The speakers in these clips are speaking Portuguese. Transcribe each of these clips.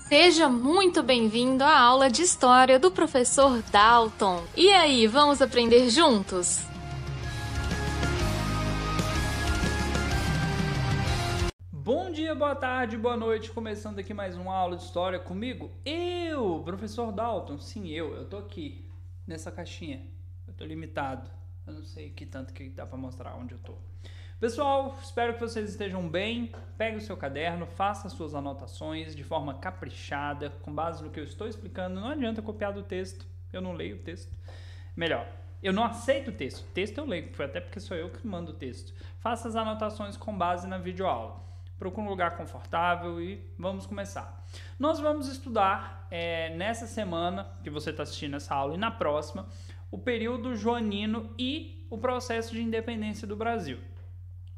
Seja muito bem-vindo à aula de História do professor Dalton. E aí, vamos aprender juntos? Bom dia, boa tarde, boa noite. Começando aqui mais uma aula de História comigo. Eu, professor Dalton. Sim, eu tô aqui, nessa caixinha. Eu tô limitado. Eu não sei que tanto que dá pra mostrar onde eu tô. Pessoal, espero que vocês estejam bem. Pegue o seu caderno, faça suas anotações de forma caprichada, com base no que eu estou explicando. Não adianta copiar do texto, eu não leio o texto. Melhor, eu não aceito o texto. O texto eu leio, até porque sou eu que mando o texto. Faça as anotações com base na videoaula. Procure um lugar confortável e vamos começar. Nós vamos estudar nessa semana que você está assistindo essa aula e na próxima, o período joanino e o processo de independência do Brasil.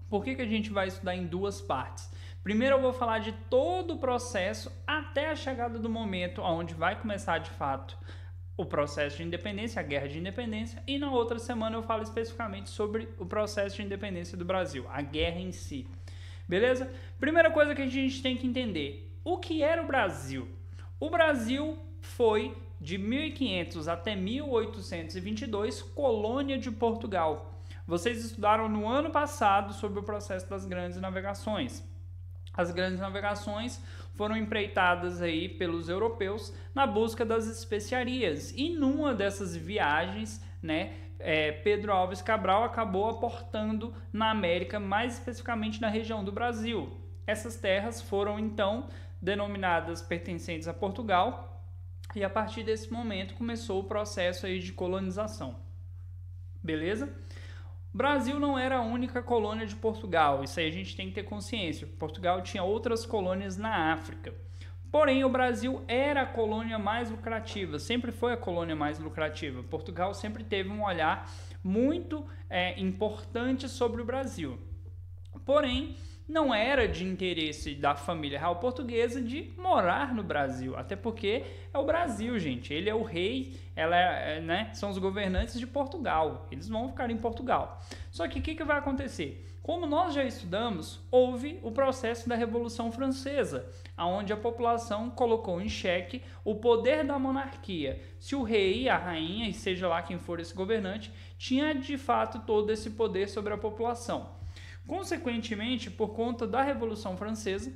Por que a gente vai estudar em duas partes? Primeiro eu vou falar de todo o processo até a chegada do momento onde vai começar de fato o processo de independência, a guerra de independência, e na outra semana eu falo especificamente sobre o processo de independência do Brasil, a guerra em si. Beleza? Primeira coisa que a gente tem que entender, o que era o Brasil? O Brasil foi de 1500 até 1822 colônia de Portugal. Vocês estudaram no ano passado sobre o processo das grandes navegações. As grandes navegações foram empreitadas aí pelos europeus na busca das especiarias. E numa dessas viagens, Pedro Álvares Cabral acabou aportando na América, mais especificamente na região do Brasil. Essas terras foram então denominadas pertencentes a Portugal e a partir desse momento começou o processo aí de colonização. Beleza? O Brasil não era a única colônia de Portugal, isso aí a gente tem que ter consciência. Portugal tinha outras colônias na África. Porém, o Brasil era a colônia mais lucrativa, sempre foi a colônia mais lucrativa. Portugal sempre teve um olhar muito importante sobre o Brasil. Porém, não era de interesse da família real portuguesa de morar no Brasil, até porque é o Brasil, gente. Ele é o rei, são os governantes de Portugal. Eles vão ficar em Portugal. Só que o que vai acontecer? Como nós já estudamos, houve o processo da Revolução Francesa, onde a população colocou em xeque o poder da monarquia. Se o rei, a rainha, e seja lá quem for esse governante, tinha de fato todo esse poder sobre a população. Consequentemente, por conta da Revolução Francesa,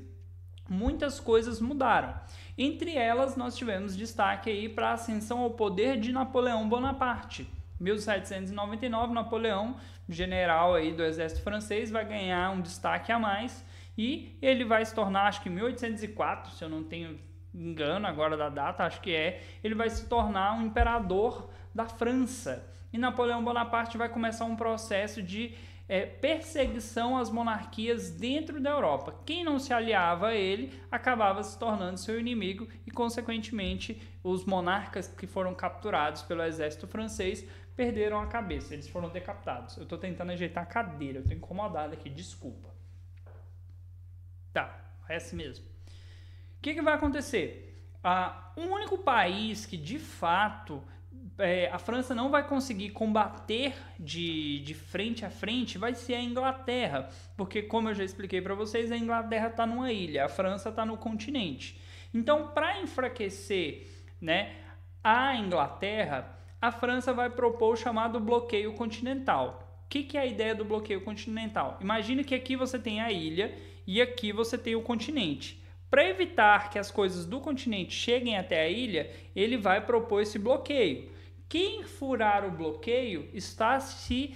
muitas coisas mudaram. Entre elas, nós tivemos destaque aí para a ascensão ao poder de Napoleão Bonaparte. 1799, Napoleão, general aí do exército francês, vai ganhar um destaque a mais e ele vai se tornar, acho que em 1804, se eu não tenho engano agora da data, acho que ele vai se tornar um imperador da França. E Napoleão Bonaparte vai começar um processo de perseguição às monarquias dentro da Europa. Quem não se aliava a ele acabava se tornando seu inimigo e, consequentemente, os monarcas que foram capturados pelo exército francês perderam a cabeça, eles foram decapitados. Eu estou tentando ajeitar a cadeira, eu estou incomodado aqui, desculpa. Tá, é assim mesmo. O que vai acontecer? O único país que, de fato, a França não vai conseguir combater de frente a frente vai ser a Inglaterra, porque, como eu já expliquei para vocês, a Inglaterra está numa ilha, a França está no continente. Então, para enfraquecer a Inglaterra, a França vai propor o chamado bloqueio continental. O que é a ideia do bloqueio continental? Imagine que aqui você tem a ilha e aqui você tem o continente. Para evitar que as coisas do continente cheguem até a ilha, ele vai propor esse bloqueio. Quem furar o bloqueio está se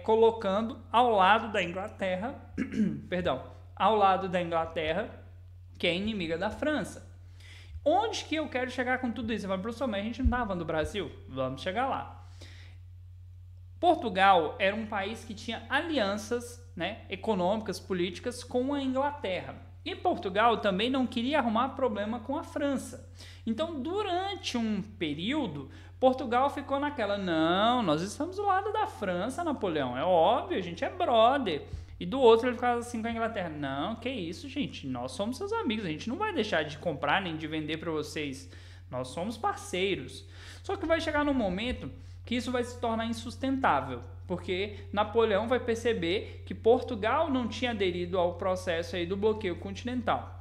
colocando ao lado da Inglaterra, ao lado da Inglaterra, que é inimiga da França. Onde que eu quero chegar com tudo isso? Você fala, professor, mas a gente não estava falando do Brasil? Vamos chegar lá. Portugal era um país que tinha alianças econômicas, políticas com a Inglaterra. E Portugal também não queria arrumar problema com a França. Então, durante um período, Portugal ficou naquela, não, nós estamos do lado da França, Napoleão, é óbvio, a gente é brother. E do outro ele ficava assim com a Inglaterra, não, que isso, gente, nós somos seus amigos, a gente não vai deixar de comprar nem de vender para vocês, nós somos parceiros. Só que vai chegar num momento que isso vai se tornar insustentável, porque Napoleão vai perceber que Portugal não tinha aderido ao processo aí do bloqueio continental.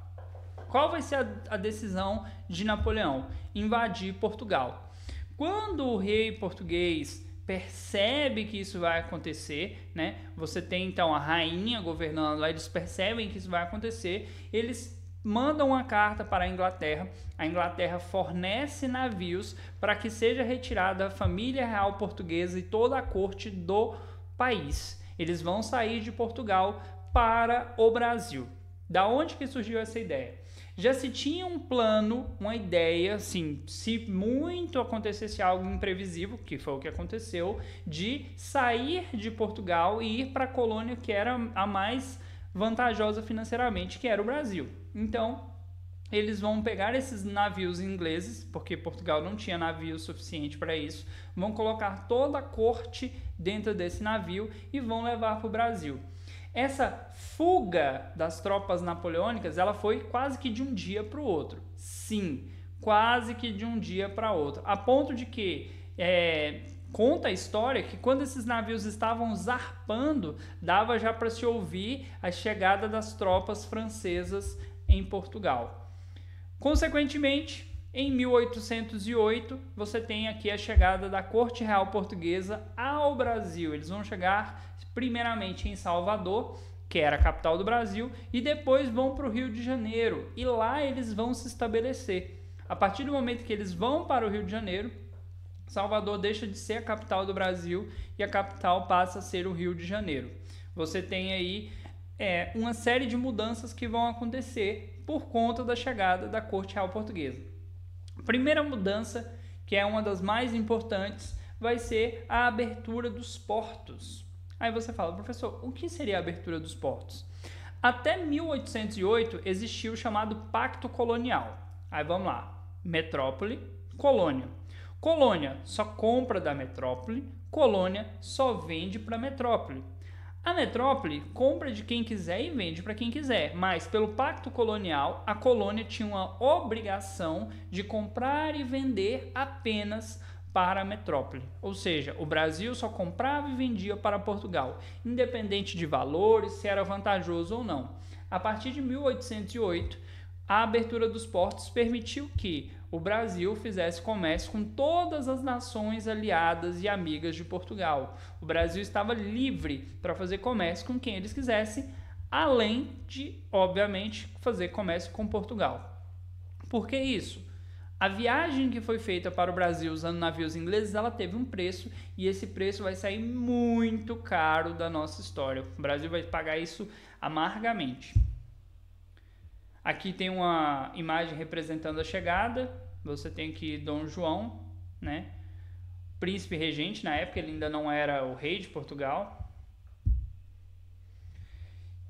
Qual vai ser a decisão de Napoleão? Invadir Portugal. Quando o rei português percebe que isso vai acontecer, né? Você tem então a rainha governando lá, eles percebem que isso vai acontecer, eles mandam uma carta para a Inglaterra fornece navios para que seja retirada a família real portuguesa e toda a corte do país. Eles vão sair de Portugal para o Brasil. Da onde que surgiu essa ideia? Já se tinha um plano, uma ideia, assim, se muito acontecesse algo imprevisível, que foi o que aconteceu, de sair de Portugal e ir para a colônia que era a mais vantajosa financeiramente, que era o Brasil. Então, eles vão pegar esses navios ingleses, porque Portugal não tinha navio suficiente para isso, vão colocar toda a corte dentro desse navio e vão levar para o Brasil. Essa fuga das tropas napoleônicas, ela foi quase que de um dia para o outro. Sim, quase que de um dia para outro. A ponto de que conta a história que quando esses navios estavam zarpando, dava já para se ouvir a chegada das tropas francesas em Portugal. Consequentemente, em 1808, você tem aqui a chegada da Corte Real Portuguesa ao Brasil. Eles vão chegar primeiramente em Salvador, que era a capital do Brasil, e depois vão para o Rio de Janeiro, e lá eles vão se estabelecer. A partir do momento que eles vão para o Rio de Janeiro, Salvador deixa de ser a capital do Brasil e a capital passa a ser o Rio de Janeiro. Você tem aí uma série de mudanças que vão acontecer por conta da chegada da Corte Real Portuguesa. A primeira mudança, que é uma das mais importantes, vai ser a abertura dos portos. Aí você fala, professor, o que seria a abertura dos portos? Até 1808 existia o chamado Pacto Colonial. Aí vamos lá, metrópole, colônia. Colônia só compra da metrópole, colônia só vende para a metrópole. A metrópole compra de quem quiser e vende para quem quiser, mas pelo Pacto Colonial, a colônia tinha uma obrigação de comprar e vender apenas para a metrópole. Ou seja, o Brasil só comprava e vendia para Portugal, independente de valores, se era vantajoso ou não. A partir de 1808, a abertura dos portos permitiu que o Brasil fizesse comércio com todas as nações aliadas e amigas de Portugal. O Brasil estava livre para fazer comércio com quem eles quisessem, além de, obviamente, fazer comércio com Portugal. Por que isso? A viagem que foi feita para o Brasil usando navios ingleses, ela teve um preço e esse preço vai sair muito caro da nossa história. O Brasil vai pagar isso amargamente. Aqui tem uma imagem representando a chegada. Você tem aqui Dom João, né? Príncipe regente, na época ele ainda não era o rei de Portugal.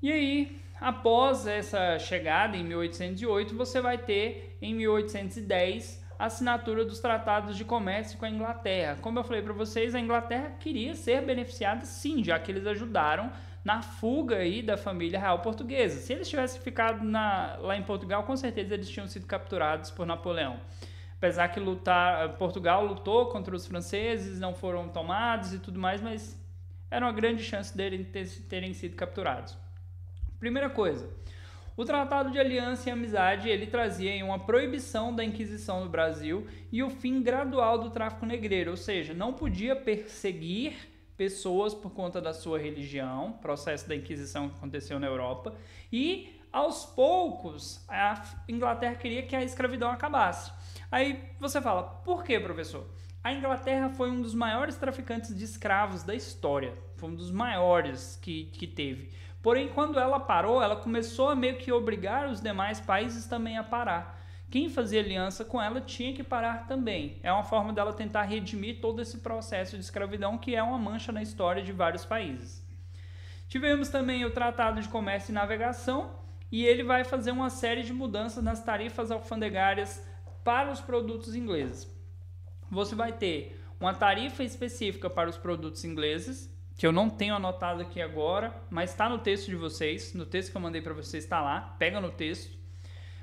E aí, após essa chegada em 1808, você vai ter em 1810 a assinatura dos tratados de comércio com a Inglaterra. Como eu falei para vocês, a Inglaterra queria ser beneficiada sim, já que eles ajudaram na fuga aí da família real portuguesa. Se eles tivessem ficado lá em Portugal, com certeza eles tinham sido capturados por Napoleão. Apesar que Portugal lutou contra os franceses, não foram tomados e tudo mais, mas era uma grande chance deles terem sido capturados. Primeira coisa, o Tratado de Aliança e Amizade, ele trazia uma proibição da Inquisição no Brasil e o fim gradual do tráfico negreiro, ou seja, não podia perseguir pessoas por conta da sua religião, processo da Inquisição que aconteceu na Europa, e aos poucos a Inglaterra queria que a escravidão acabasse. Aí você fala, por que, professor? A Inglaterra foi um dos maiores traficantes de escravos da história, foi um dos maiores que teve. Porém, quando ela parou, ela começou a meio que obrigar os demais países também a parar. Quem fazia aliança com ela tinha que parar também. É uma forma dela tentar redimir todo esse processo de escravidão que é uma mancha na história de vários países. Tivemos também o Tratado de Comércio e Navegação e ele vai fazer uma série de mudanças nas tarifas alfandegárias para os produtos ingleses. Você vai ter uma tarifa específica para os produtos ingleses, que eu não tenho anotado aqui agora, mas está no texto de vocês, no texto que eu mandei para vocês está lá, pega no texto.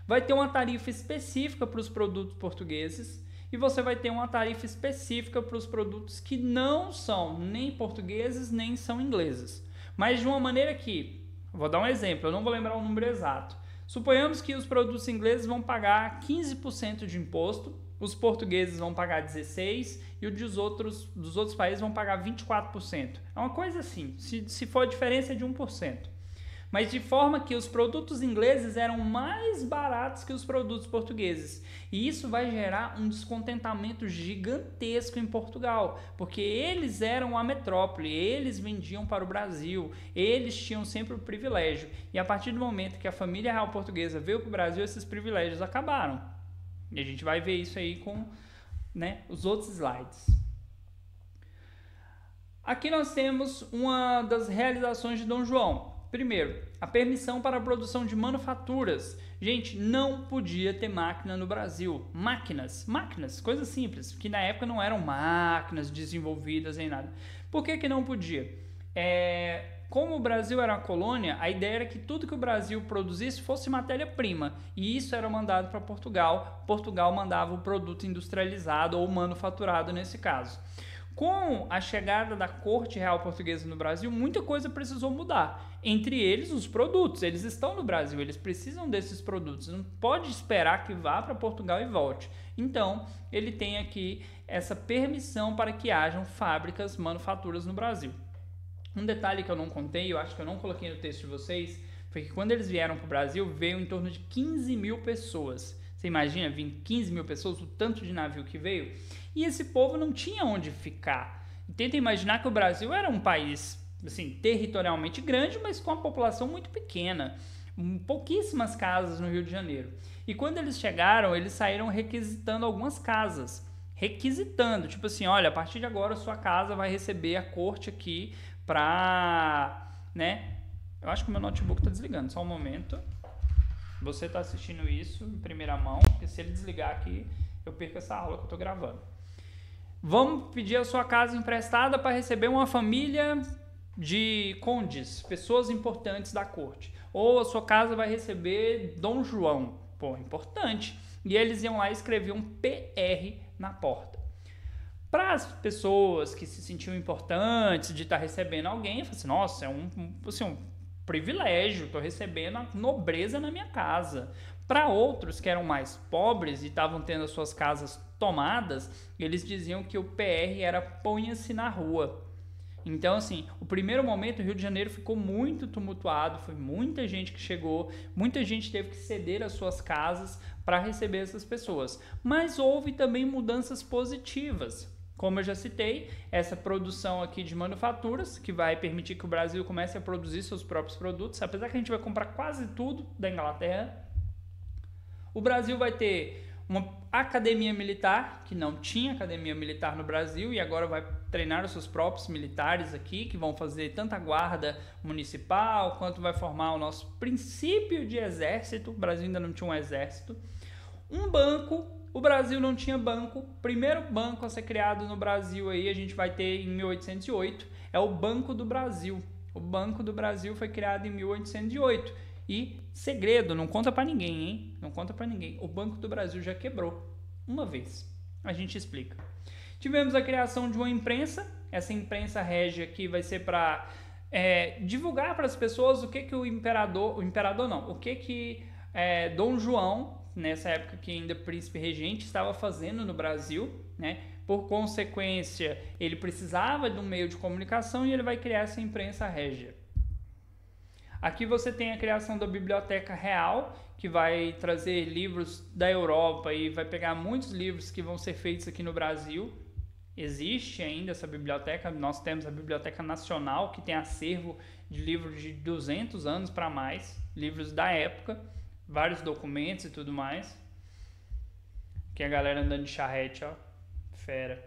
Vai ter uma tarifa específica para os produtos portugueses e você vai ter uma tarifa específica para os produtos que não são nem portugueses nem são ingleses. Mas de uma maneira que, vou dar um exemplo, eu não vou lembrar o número exato, Suponhamos que os produtos ingleses vão pagar 15% de imposto, os portugueses vão pagar 16% e dos outros países vão pagar 24%. É uma coisa assim, se for a diferença é de 1%. Mas de forma que os produtos ingleses eram mais baratos que os produtos portugueses. E isso vai gerar um descontentamento gigantesco em Portugal, porque eles eram a metrópole, eles vendiam para o Brasil, eles tinham sempre o privilégio. E a partir do momento que a família real portuguesa veio para o Brasil, esses privilégios acabaram. E a gente vai ver isso aí com, né, os outros slides. Aqui nós temos uma das realizações de Dom João. Primeiro, a permissão para a produção de manufaturas. Gente, não podia ter máquina no Brasil. Máquinas, coisas simples, que na época não eram máquinas desenvolvidas nem nada. Por que não podia? Como o Brasil era uma colônia, a ideia era que tudo que o Brasil produzisse fosse matéria-prima. E isso era mandado para Portugal. Portugal mandava o produto industrializado ou manufaturado nesse caso. Com a chegada da corte real portuguesa no Brasil, muita coisa precisou mudar. Entre eles, os produtos. Eles estão no Brasil, eles precisam desses produtos. Não pode esperar que vá para Portugal e volte. Então, ele tem aqui essa permissão para que hajam fábricas, manufaturas no Brasil. Um detalhe que eu não contei, eu acho que eu não coloquei no texto de vocês, foi que quando eles vieram para o Brasil, veio em torno de 15 mil pessoas. Você imagina vir 15 mil pessoas, o tanto de navio que veio? E esse povo não tinha onde ficar. Tenta imaginar que o Brasil era um país assim, territorialmente grande, mas com a população muito pequena. Pouquíssimas casas no Rio de Janeiro. E quando eles chegaram, eles saíram requisitando algumas casas. Requisitando, tipo assim, olha, a partir de agora a sua casa vai receber a corte aqui pra, né? Eu acho que o meu notebook tá desligando, só um momento. Você tá assistindo isso em primeira mão, porque se ele desligar aqui, eu perco essa aula que eu tô gravando. Vamos pedir a sua casa emprestada para receber uma família de condes, pessoas importantes da corte. Ou a sua casa vai receber Dom João. Pô, importante. E eles iam lá e escreviam PR na porta. Para as pessoas que se sentiam importantes de estar recebendo alguém, eu falei assim, nossa, é um privilégio, estou recebendo a nobreza na minha casa. Para outros que eram mais pobres e estavam tendo as suas casas tomadas, eles diziam que o PR era ponha-se na rua. Então, assim, o primeiro momento o Rio de Janeiro ficou muito tumultuado, foi muita gente que chegou, muita gente teve que ceder as suas casas para receber essas pessoas. Mas houve também mudanças positivas. Como eu já citei, essa produção aqui de manufaturas, que vai permitir que o Brasil comece a produzir seus próprios produtos, apesar que a gente vai comprar quase tudo da Inglaterra. O Brasil vai ter uma academia militar, que não tinha academia militar no Brasil, e agora vai treinar os seus próprios militares aqui, que vão fazer tanto a guarda municipal, quanto vai formar o nosso princípio de exército. O Brasil ainda não tinha um exército. Um banco, o Brasil não tinha banco. Primeiro banco a ser criado no Brasil aí, a gente vai ter em 1808, é o Banco do Brasil. O Banco do Brasil foi criado em 1808. E, segredo, não conta pra ninguém, hein? Não conta pra ninguém. O Banco do Brasil já quebrou uma vez. A gente explica. Tivemos a criação de uma imprensa. Essa imprensa régia aqui vai ser para divulgar para as pessoas o que o imperador não, o que Dom João, nessa época que ainda príncipe regente, estava fazendo no Brasil, né? Por consequência, ele precisava de um meio de comunicação e ele vai criar essa imprensa régia. Aqui você tem a criação da Biblioteca Real, que vai trazer livros da Europa e vai pegar muitos livros que vão ser feitos aqui no Brasil. Existe ainda essa biblioteca, nós temos a Biblioteca Nacional, que tem acervo de livros de 200 anos para mais, livros da época, vários documentos e tudo mais. Aqui a galera andando de charrete, ó, fera,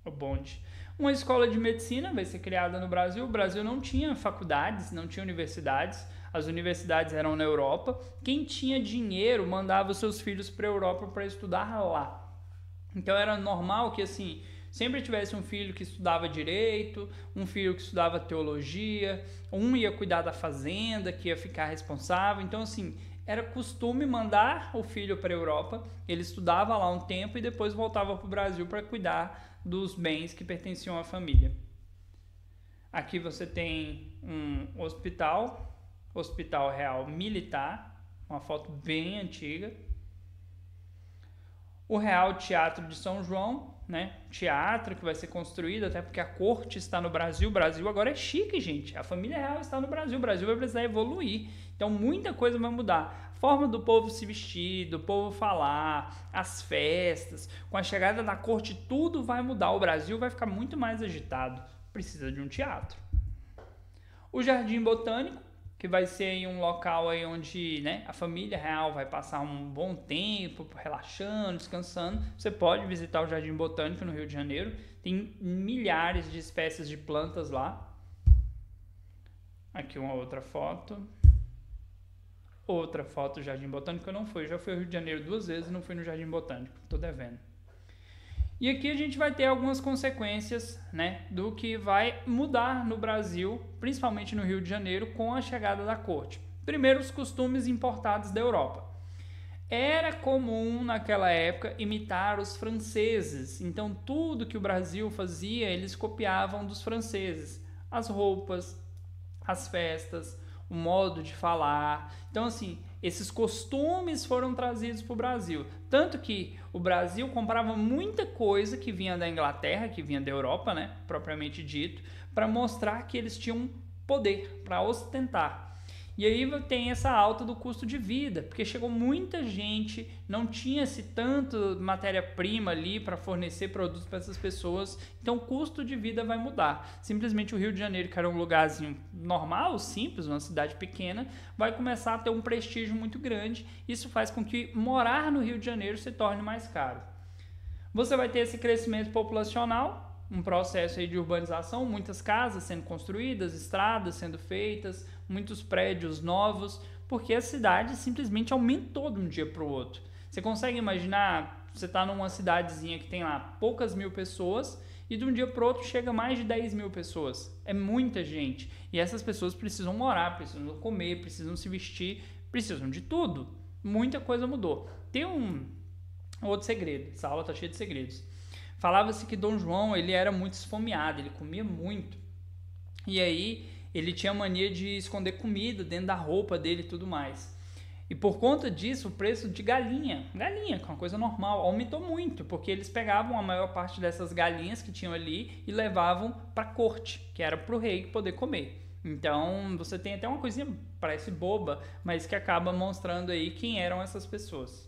o bonde. Uma escola de medicina vai ser criada no Brasil. O Brasil não tinha faculdades, não tinha universidades. As universidades eram na Europa. Quem tinha dinheiro mandava os seus filhos para a Europa para estudar lá. Então era normal que assim sempre tivesse um filho que estudava direito, um filho que estudava teologia, um ia cuidar da fazenda, que ia ficar responsável. Então assim, era costume mandar o filho para a Europa, ele estudava lá um tempo e depois voltava para o Brasil para cuidar dos bens que pertenciam à família. Aqui você tem um hospital Real Militar, uma foto bem antiga. O Real Teatro de São João, né? Teatro que vai ser construído, até porque a corte está no Brasil. O Brasil agora é chique, gente. A família real está no Brasil. O Brasil vai precisar evoluir. Então, muita coisa vai mudar. A forma do povo se vestir, do povo falar, as festas. Com a chegada da corte, tudo vai mudar. O Brasil vai ficar muito mais agitado. Precisa de um teatro. O Jardim Botânico, que vai ser aí um local aí onde, né, a família real vai passar um bom tempo relaxando, descansando. Você pode visitar o Jardim Botânico no Rio de Janeiro. Tem milhares de espécies de plantas lá. Aqui uma outra foto. Outra foto do Jardim Botânico eu não fui. Já fui ao Rio de Janeiro 2 vezes e não fui no Jardim Botânico. Tô devendo. E aqui a gente vai ter algumas consequências, né, do que vai mudar no Brasil, principalmente no Rio de Janeiro, com a chegada da corte. Primeiro, os costumes importados da Europa. Era comum naquela época imitar os franceses, então tudo que o Brasil fazia, eles copiavam dos franceses. As roupas, as festas, o modo de falar. Então, assim, esses costumes foram trazidos para o Brasil. Tanto que o Brasil comprava muita coisa que vinha da Inglaterra, que vinha da Europa, né, propriamente dito, para mostrar que eles tinham poder, para ostentar. E aí tem essa alta do custo de vida, porque chegou muita gente, não tinha-se tanto matéria-prima ali para fornecer produtos para essas pessoas, então o custo de vida vai mudar. Simplesmente o Rio de Janeiro, que era um lugarzinho normal, simples, uma cidade pequena, vai começar a ter um prestígio muito grande. Isso faz com que morar no Rio de Janeiro se torne mais caro. Você vai ter esse crescimento populacional, um processo aí de urbanização, muitas casas sendo construídas, estradas sendo feitas, muitos prédios novos, porque a cidade simplesmente aumentou de um dia para o outro. Você consegue imaginar, você está numa cidadezinha que tem lá poucas mil pessoas e de um dia para o outro chega mais de 10 mil pessoas. É muita gente. E essas pessoas precisam morar, precisam comer, precisam se vestir, precisam de tudo. Muita coisa mudou. Tem um outro segredo, essa aula está cheia de segredos. Falava-se que Dom João, ele era muito esfomeado, ele comia muito. E aí ele tinha mania de esconder comida dentro da roupa dele e tudo mais. E por conta disso, o preço de galinha, que é uma coisa normal, aumentou muito, porque eles pegavam a maior parte dessas galinhas que tinham ali e levavam para a corte, que era para o rei poder comer. Então, você tem até uma coisinha, parece boba, mas que acaba mostrando aí quem eram essas pessoas.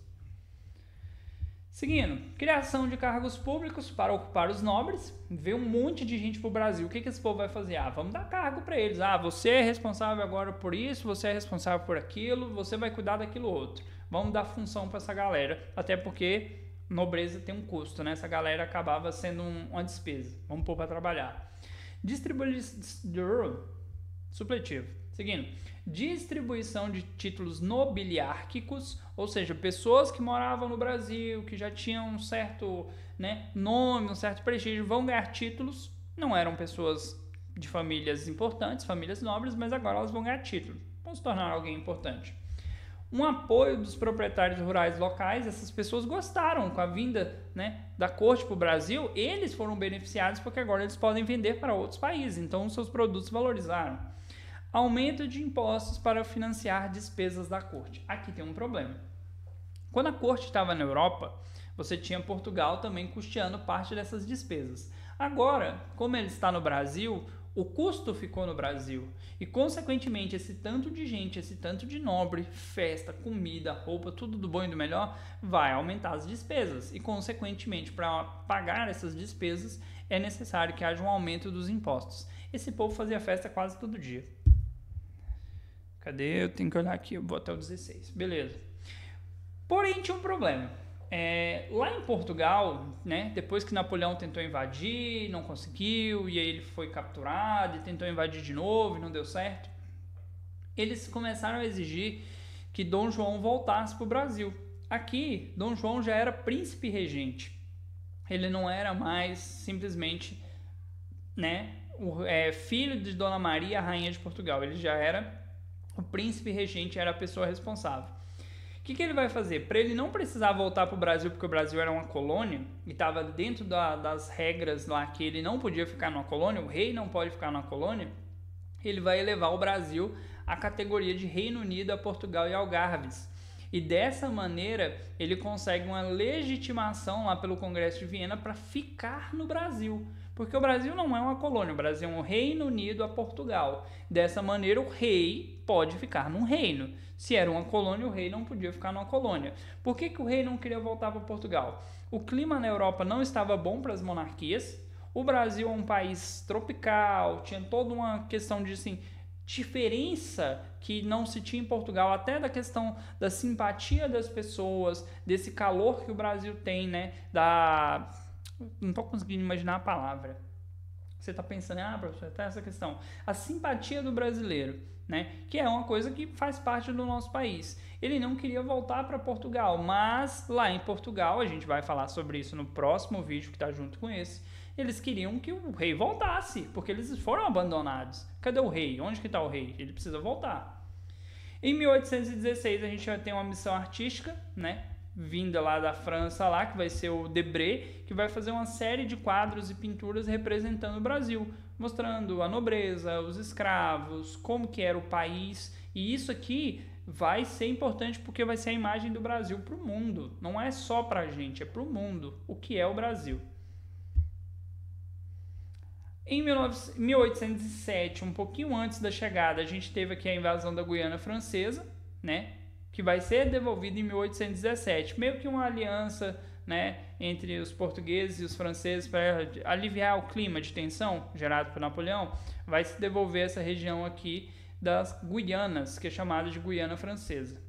Seguindo, criação de cargos públicos para ocupar os nobres. Veio um monte de gente para o Brasil. O que esse povo vai fazer? Vamos dar cargo para eles. Você é responsável agora por isso, você é responsável por aquilo, você vai cuidar daquilo outro. Vamos dar função para essa galera, até porque nobreza tem um custo, né? Essa galera acabava sendo uma despesa. Vamos pôr para trabalhar. Supletivo. Seguindo, distribuição de títulos nobiliárquicos, ou seja, pessoas que moravam no Brasil, que já tinham um certo, né, nome, um certo prestígio, vão ganhar títulos. Não eram pessoas de famílias importantes, famílias nobres, mas agora elas vão ganhar título, vão se tornar alguém importante. Um apoio dos proprietários rurais locais, essas pessoas gostaram com a vinda, né, da corte para o Brasil, eles foram beneficiados porque agora eles podem vender para outros países, então os seus produtos valorizaram. Aumento de impostos para financiar despesas da corte. Aqui tem um problema. Quando a corte estava na Europa, você tinha Portugal também custeando parte dessas despesas. Agora, como ele está no Brasil, o custo ficou no Brasil. E, consequentemente, esse tanto de gente, esse tanto de nobre, festa, comida, roupa, tudo do bom e do melhor, vai aumentar as despesas. E, consequentemente, para pagar essas despesas, é necessário que haja um aumento dos impostos. Esse povo fazia festa quase todo dia. Cadê? Eu tenho que olhar aqui, eu vou até o 16. Beleza. Porém, tinha um problema. Lá em Portugal, né, depois que Napoleão tentou invadir, não conseguiu, e aí ele foi capturado e tentou invadir de novo e não deu certo, eles começaram a exigir que Dom João voltasse para o Brasil. Aqui, Dom João já era príncipe regente. Ele não era mais simplesmente, né, filho de Dona Maria, rainha de Portugal. Ele já era o príncipe regente, era a pessoa responsável. O que ele vai fazer? Para ele não precisar voltar para o Brasil, porque o Brasil era uma colônia e estava dentro das regras lá que ele não podia ficar numa colônia, o rei não pode ficar numa colônia, ele vai elevar o Brasil a categoria de Reino Unido a Portugal e Algarves. E dessa maneira ele consegue uma legitimação lá pelo Congresso de Viena para ficar no Brasil. Porque o Brasil não é uma colônia, o Brasil é um Reino Unido a Portugal. Dessa maneira o rei pode ficar num reino. Se era uma colônia, o rei não podia ficar numa colônia. Por que o rei não queria voltar para Portugal? O clima na Europa não estava bom para as monarquias. O Brasil é um país tropical, tinha toda uma questão de assim, diferença que não se tinha em Portugal, até da questão da simpatia das pessoas, desse calor que o Brasil tem, né? Não estou conseguindo imaginar a palavra. Você está pensando, professor, até essa questão. A simpatia do brasileiro, né? Que é uma coisa que faz parte do nosso país. Ele não queria voltar para Portugal, mas lá em Portugal, a gente vai falar sobre isso no próximo vídeo que está junto com esse, eles queriam que o rei voltasse, porque eles foram abandonados. Cadê o rei? Onde que está o rei? Ele precisa voltar. Em 1816, a gente vai ter uma missão artística, né? Vinda lá da França, lá, que vai ser o Debré, que vai fazer uma série de quadros e pinturas representando o Brasil, mostrando a nobreza, os escravos, como que era o país. E isso aqui vai ser importante porque vai ser a imagem do Brasil para o mundo. Não é só para a gente, é para o mundo. O que é o Brasil? Em 1807, um pouquinho antes da chegada, a gente teve aqui a invasão da Guiana Francesa, né? Que vai ser devolvida em 1817. Meio que uma aliança, né, entre os portugueses e os franceses para aliviar o clima de tensão gerado por Napoleão. Vai se devolver essa região aqui das Guianas, que é chamada de Guiana Francesa.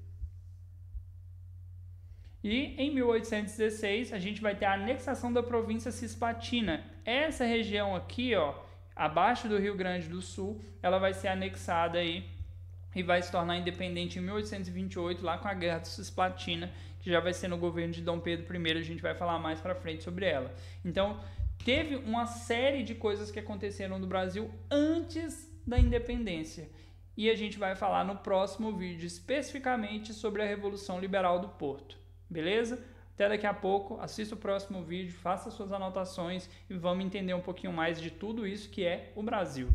E em 1816 a gente vai ter a anexação da província Cisplatina. Essa região aqui, ó, abaixo do Rio Grande do Sul, ela vai ser anexada aí e vai se tornar independente em 1828, lá com a Guerra de Cisplatina, que já vai ser no governo de Dom Pedro I, a gente vai falar mais pra frente sobre ela. Então, teve uma série de coisas que aconteceram no Brasil antes da independência. E a gente vai falar no próximo vídeo especificamente sobre a Revolução Liberal do Porto. Beleza? Até daqui a pouco, assista o próximo vídeo, faça suas anotações e vamos entender um pouquinho mais de tudo isso que é o Brasil.